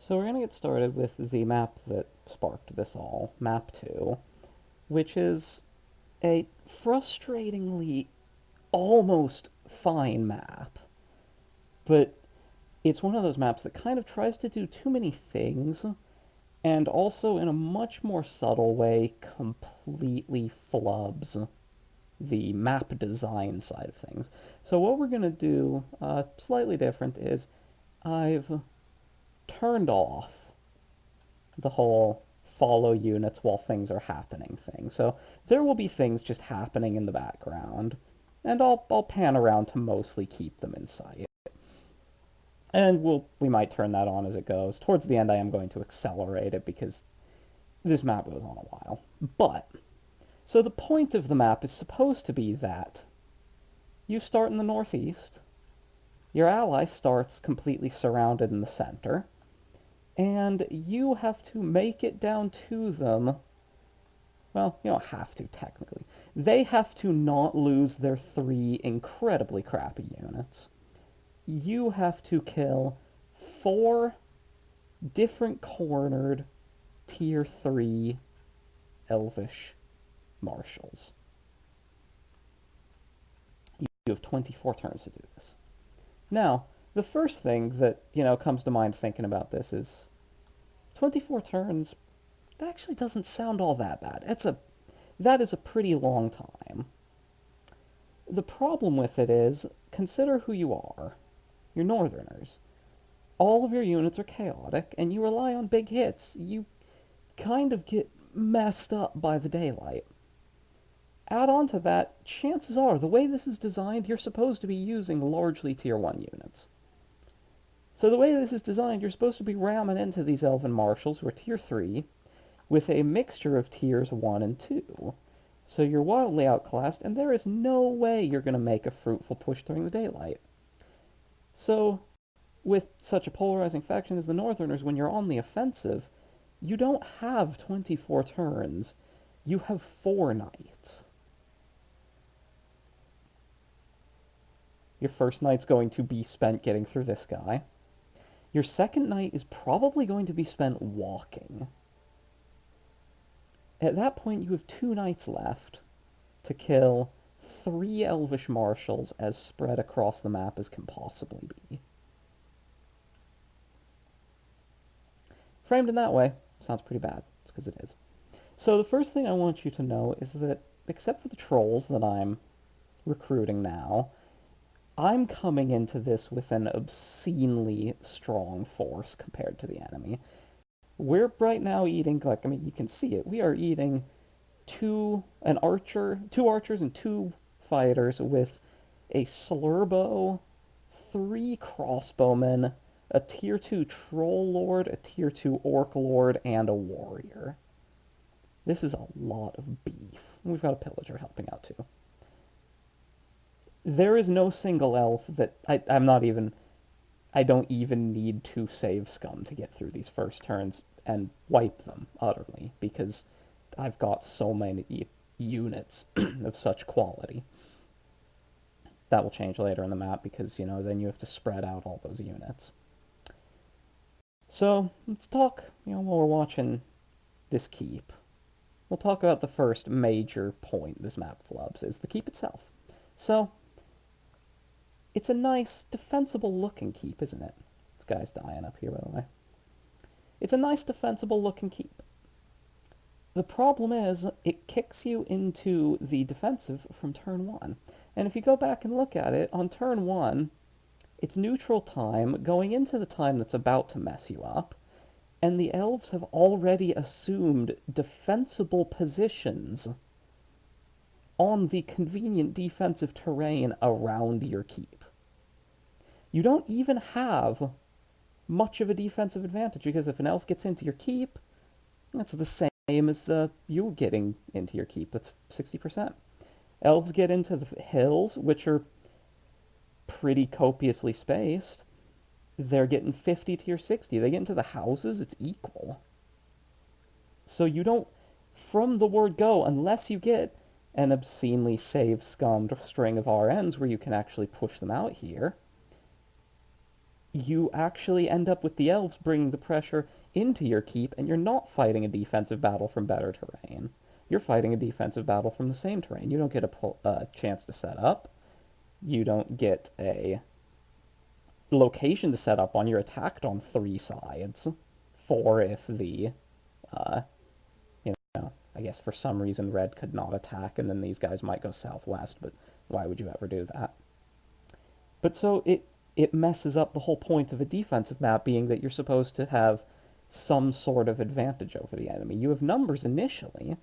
So we're going to get started with the map that sparked this all, Map 2, which is a frustratingly almost fine map, but it's one of those maps that kind of tries to do too many things and also in a much more subtle way completely flubs the map design side of things. So what we're going to do slightly different is I've turned off the whole follow units while things are happening thing. So there will be things just happening in the background, and I'll pan around to mostly keep them in sight. And we might turn that on as it goes. Towards the end, I am going to accelerate it because this map goes on a while. But so the point of the map is supposed to be that you start in the northeast, your ally starts completely surrounded in the center, and you have to make it down to them. Well, you don't have to, technically. They have to not lose their three incredibly crappy units. You have to kill four different cornered tier 3 elvish marshals. You have 24 turns to do this. Now, the first thing that, comes to mind thinking about this is 24 turns, that actually doesn't sound all that bad. That is a pretty long time. The problem with it is, consider who you are. You're Northerners. All of your units are chaotic, and you rely on big hits. You kind of get messed up by the daylight. Add on to that, chances are, the way this is designed, you're supposed to be using largely tier 1 units. So the way this is designed, you're supposed to be ramming into these Elven Marshals, who are tier 3, with a mixture of tiers 1 and 2. So you're wildly outclassed, and there is no way you're going to make a fruitful push during the daylight. So, with such a polarizing faction as the Northerners, when you're on the offensive, you don't have 24 turns. You have 4 nights. Your first night's going to be spent getting through this guy. Your second night is probably going to be spent walking. At that point, you have 2 nights left to kill 3 Elvish Marshals as spread across the map as can possibly be. Framed in that way, sounds pretty bad. It's because it is. So the first thing I want you to know is that, except for the trolls that I'm recruiting now, I'm coming into this with an obscenely strong force compared to the enemy. We're right now eating, you can see it. We are eating two archers and 2 fighters with a slurbo, 3 crossbowmen, a tier 2 troll lord, a tier 2 orc lord, and a warrior. This is a lot of beef. We've got a pillager helping out too. There is no single elf that I don't even need to save scum to get through these first turns and wipe them utterly, because I've got so many units of such quality. That will change later in the map because, then you have to spread out all those units. So, let's talk, while we're watching this keep. We'll talk about the first major point this map flubs, is the keep itself. So, it's a nice, defensible looking keep, isn't it? This guy's dying up here, by the way. It's a nice, defensible looking keep. The problem is, it kicks you into the defensive from turn 1. And if you go back and look at it, on turn 1, it's neutral time going into the time that's about to mess you up, and the elves have already assumed defensible positions on the convenient defensive terrain around your keep. You don't even have much of a defensive advantage, because if an elf gets into your keep, that's the same as you getting into your keep. That's 60%. Elves get into the hills, which are pretty copiously spaced. They're getting 50 to your 60. They get into the houses, it's equal. So you don't, from the word go, unless you get an obscenely save scummed string of RNs where you can actually push them out here, you actually end up with the elves bringing the pressure into your keep, and you're not fighting a defensive battle from better terrain. You're fighting a defensive battle from the same terrain. You don't get a chance to set up. You don't get a location to set up on. You're attacked on three sides. Four if the, uh, you know, I guess for some reason red could not attack, and then these guys might go southwest, but why would you ever do that? But so it messes up the whole point of a defensive map being that you're supposed to have some sort of advantage over the enemy. You have numbers initially,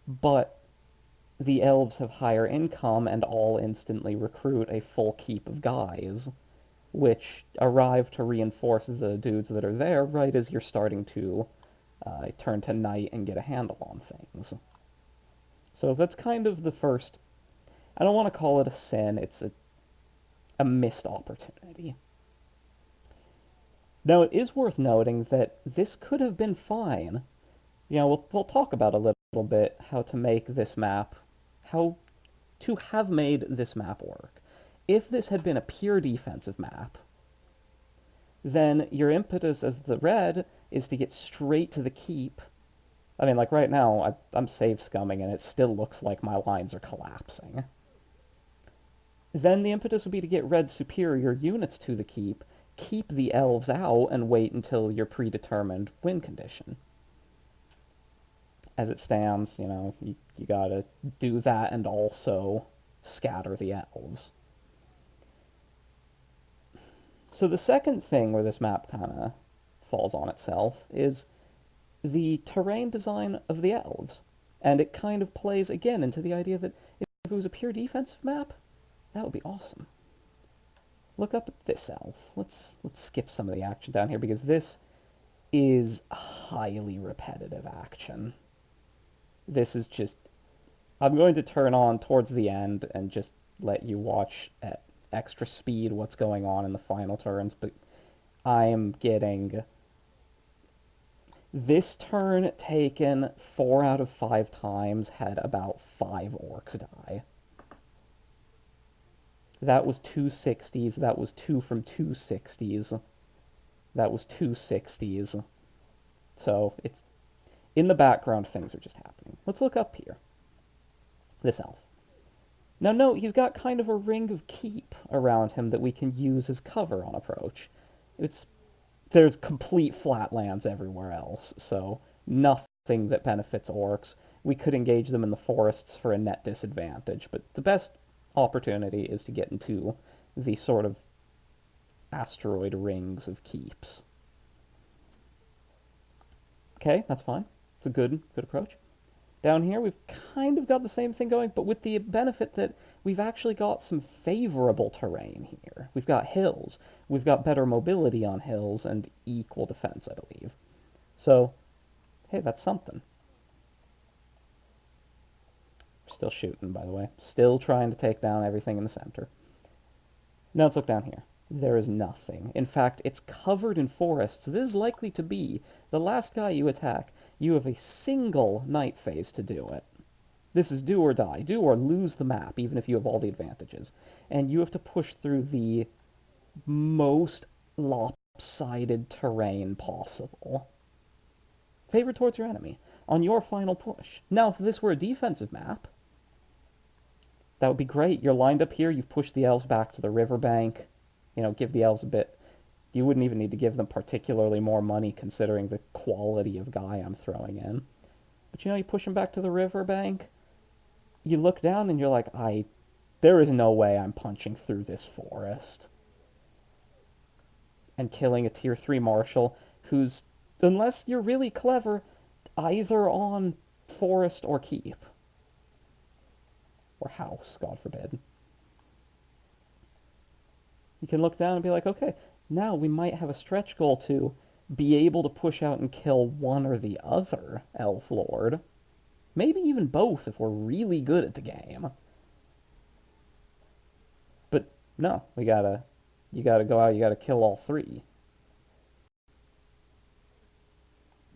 but the elves have higher income and all instantly recruit a full keep of guys, which arrive to reinforce the dudes that are there right as you're starting to turn to night and get a handle on things. So that's kind of the first. I don't want to call it a sin, it's a missed opportunity. Now, it is worth noting that this could have been fine. We'll talk about a little bit how to make this map, how to have made this map work. If this had been a pure defensive map, then your impetus as the red is to get straight to the keep. I mean, like right now, I'm save scumming and it still looks like my lines are collapsing. Then the impetus would be to get red superior units to the keep the elves out, and wait until your predetermined win condition. As it stands, you gotta do that and also scatter the elves. So the second thing where this map kind of falls on itself is the terrain design of the elves. And it kind of plays again into the idea that if it was a pure defensive map, that would be awesome. Look up at this elf. Let's skip some of the action down here because this is highly repetitive action. This is just... I'm going to turn on towards the end and just let you watch at extra speed what's going on in the final turns, but I am getting... This turn taken 4 out of 5 times had about 5 orcs die. That was 260s. That was 2 from 260s. That was 260s. So it's in the background, things are just happening. Let's look up here. This elf. Now note, he's got kind of a ring of keep around him that we can use as cover on approach. There's complete flatlands everywhere else, so nothing that benefits orcs. We could engage them in the forests for a net disadvantage, but the best opportunity is to get into the sort of asteroid rings of keeps. Okay, that's fine. It's a good approach. Down here, we've kind of got the same thing going, but with the benefit that we've actually got some favorable terrain here. We've got hills. We've got better mobility on hills and equal defense, I believe. So, hey, that's something. Still shooting, by the way. Still trying to take down everything in the center. Now let's look down here. There is nothing. In fact, it's covered in forests. This is likely to be the last guy you attack. You have a single night phase to do it. This is do or die. Do or lose the map, even if you have all the advantages. And you have to push through the most lopsided terrain possible. Favor towards your enemy on your final push. Now, if this were a defensive map, that would be great. You're lined up here. You've pushed the elves back to the riverbank. Give the elves a bit. You wouldn't even need to give them particularly more money considering the quality of guy I'm throwing in. But you push them back to the riverbank. You look down and you're like, there is no way I'm punching through this forest. And killing a tier 3 marshal who's, unless you're really clever, either on forest or keep. Or house, God forbid. You can look down and be like, okay, now we might have a stretch goal to be able to push out and kill one or the other elf lord. Maybe even both if we're really good at the game. But no, you gotta go out, you gotta kill all 3.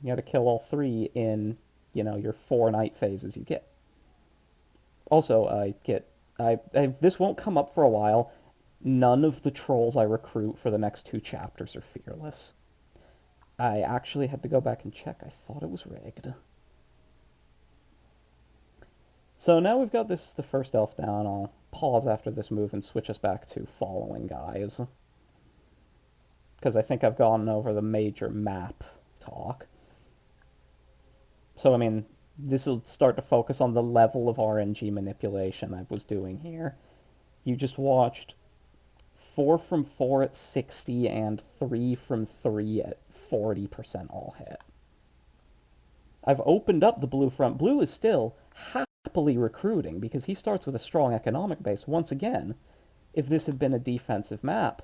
You gotta kill all 3 in, your 4 night phases you get. Also, this won't come up for a while. None of the trolls I recruit for the next two chapters are fearless. I actually had to go back and check. I thought it was rigged. So now we've got the first elf down. I'll pause after this move and switch us back to following guys. Because I think I've gone over the major map talk. So, I mean, this will start to focus on the level of RNG manipulation I was doing here. You just watched 4 from 4 at 60 and 3 from 3 at 40% all hit. I've opened up the blue front. Blue is still happily recruiting because he starts with a strong economic base. Once again, if this had been a defensive map,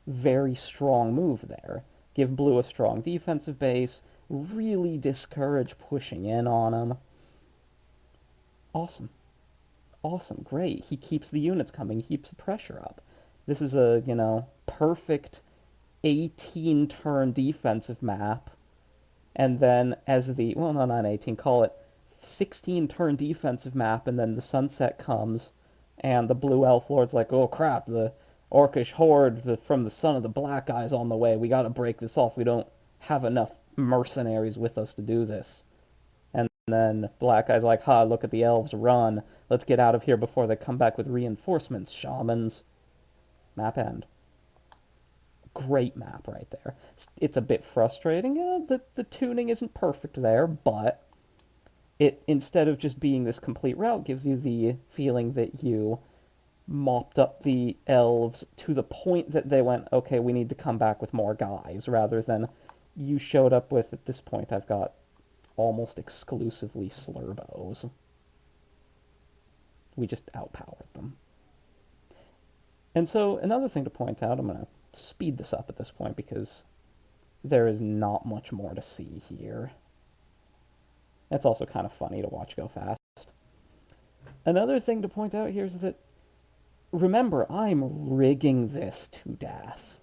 very strong move there. Give blue a strong defensive base, really discourage pushing in on him. Awesome. Awesome, great. He keeps the units coming, he keeps the pressure up. This is a, perfect 18-turn defensive map. And then as the, well, no, not 18, call it 16-turn defensive map, and then the sunset comes, and the blue elf lord's like, oh crap, the orcish horde from the son of the black guy's on the way. We gotta break this off. We don't have enough mercenaries with us to do this. And then black guy's like, ha, look at the elves run. Let's get out of here before they come back with reinforcements, shamans. Map end. Great map right there. It's a bit frustrating. The tuning isn't perfect there, but it, instead of just being this complete route, gives you the feeling that you mopped up the elves to the point that they went, okay, we need to come back with more guys, rather than you showed up with, at this point, I've got almost exclusively slurbos. We just outpowered them. And so another thing to point out, I'm going to speed this up at this point because there is not much more to see here. It's also kind of funny to watch go fast. Another thing to point out here is that, remember, I'm rigging this to death.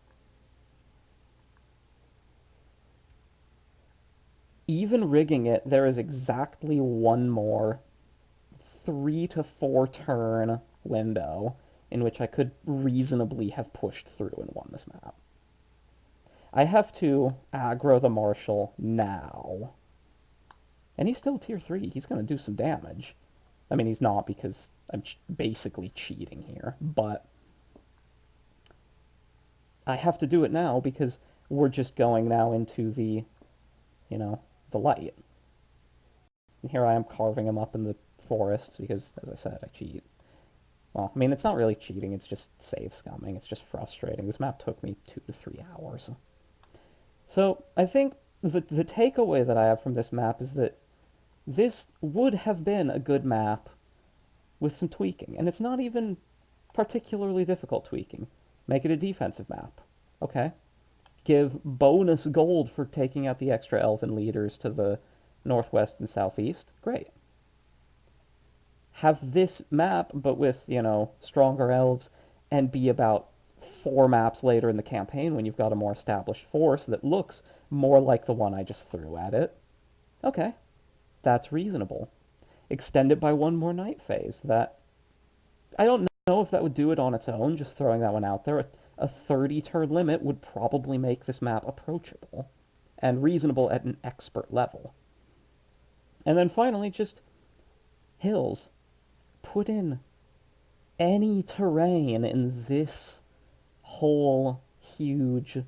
Even rigging it, there is exactly one more 3 to 4 turn window in which I could reasonably have pushed through and won this map. I have to aggro the Marshal now. And he's still tier 3. He's going to do some damage. I mean, he's not because I'm basically cheating here, but I have to do it now because we're just going now into the, the light. And here I am carving him up in the forests because, as I said, I cheat. Well, I mean, it's not really cheating, it's just save scumming. It's just frustrating. This map took me 2 to 3 hours. So, I think the takeaway that I have from this map is that this would have been a good map with some tweaking. And it's not even particularly difficult tweaking. Make it a defensive map. Okay? Give bonus gold for taking out the extra elven leaders to the northwest and southeast. Great. Have this map, but with, stronger elves, and be about 4 maps later in the campaign when you've got a more established force that looks more like the one I just threw at it. Okay. That's reasonable. Extend it by 1 more night phase. That, I don't know if that would do it on its own, just throwing that one out there. A 30-turn limit would probably make this map approachable and reasonable at an expert level. And then finally, just hills. Put in any terrain in this whole huge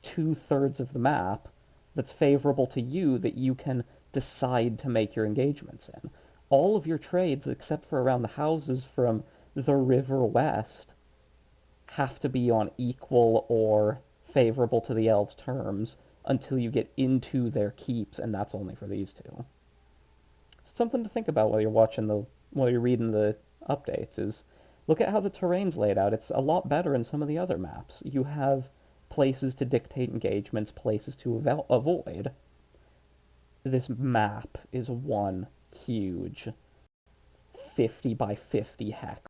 2/3 of the map that's favorable to you that you can decide to make your engagements in. All of your trades, except for around the houses from the river west, have to be on equal or favorable to the elves' terms until you get into their keeps, and that's only for these two. Something to think about while you're reading the updates is look at how the terrain's laid out. It's a lot better in some of the other maps. You have places to dictate engagements, places to avoid. This map is one huge 50 by 50 hex